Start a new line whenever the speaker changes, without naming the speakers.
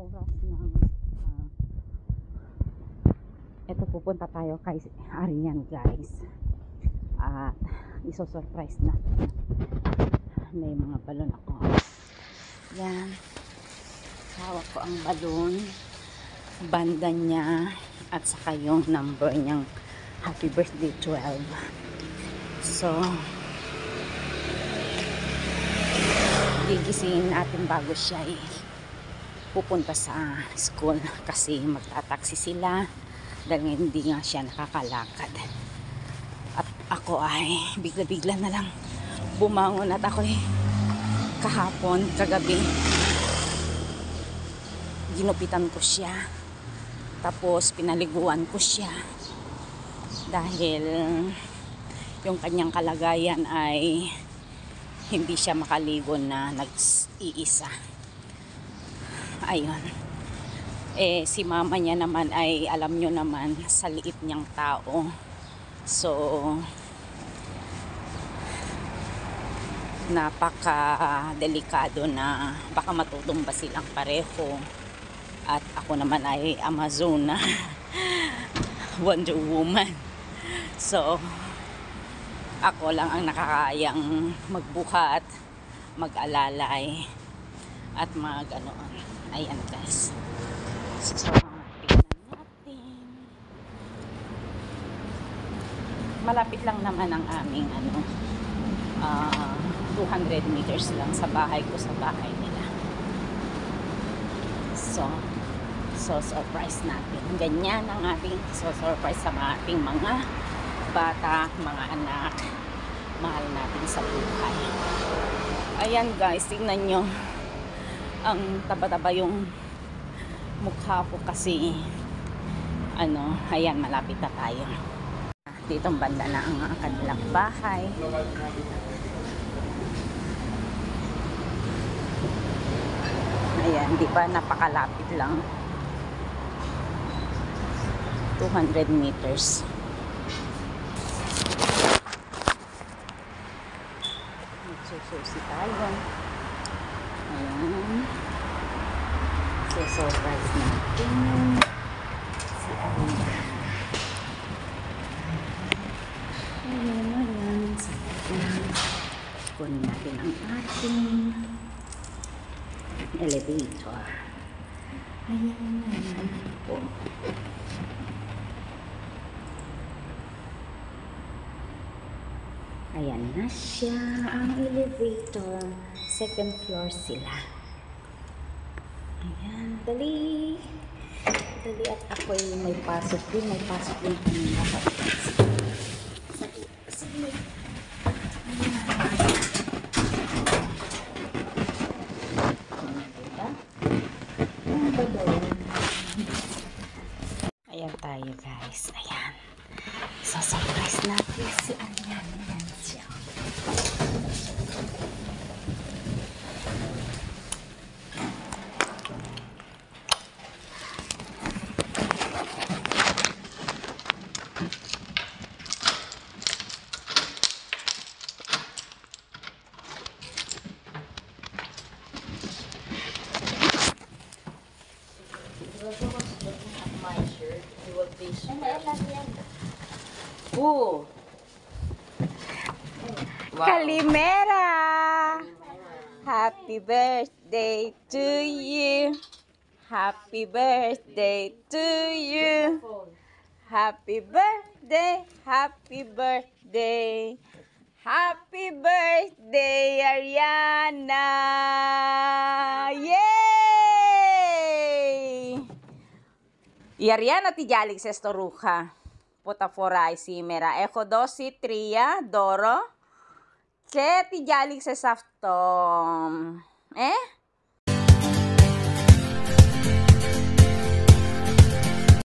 oras ng eto pupunta tayo kay Arian guys, at iso-surprise na may mga balon ako. Yan, hawak ko ang balon, banda niya at saka yung number niyang happy birthday 12. So gigisingin natin bago siya pupunta sa school kasi magtataksi sila dahil hindi nga siya nakakalakad. At ako ay bigla-bigla na lang bumangon at ako kagabi ginupitan ko siya, tapos pinaliguan ko siya dahil yung kanyang kalagayan ay hindi siya makaligo na nag-iisa. Ayun. Si mama niya naman ay alam nyo naman sa liit niyang tao. So, napaka-delikado na baka matutumba silang pareho. At ako naman ay Amazona. Wonder Woman. So, ako lang ang nakakayang magbuhat, mag-alalay, at mag-anoon. Ayan guys. So, tignan natin. Malapit lang naman ang aming 200 meters lang sa bahay ko, sa bahay nila. So surprise natin. Ganyan ang ating surprise sa ating mga bata, mga anak, mahal natin sa buhay. Ayan guys, tingnan nyo, ang taba-taba yung mukha ko kasi ayan, malapit na tayo. Ditong banda na ang kanilang bahay. Ayan, di ba napakalapit lang, 200 meters. Susi tayo. Ayan. So-surprise natin si Arian. Ayan. Kunin natin ang ating elevator. Ayan po. Ayan na siya, ang elevator. Second floor sila. Ayan, dali. Dali, at ako'y may pasok din. May pasok din kanina. Sige. Ayan tayo guys. Ayan. So, surprise natin si Arian. Ayan siya.
Wow.
Kalimera! Happy birthday to you. Happy birthday to you. Happy birthday, happy birthday. Happy birthday, Ariana! Yay! Y Ariana ti jalig sa storuja. Potaforay si Mera. Echo dosi tria doro. Che ti jalig sa saftom.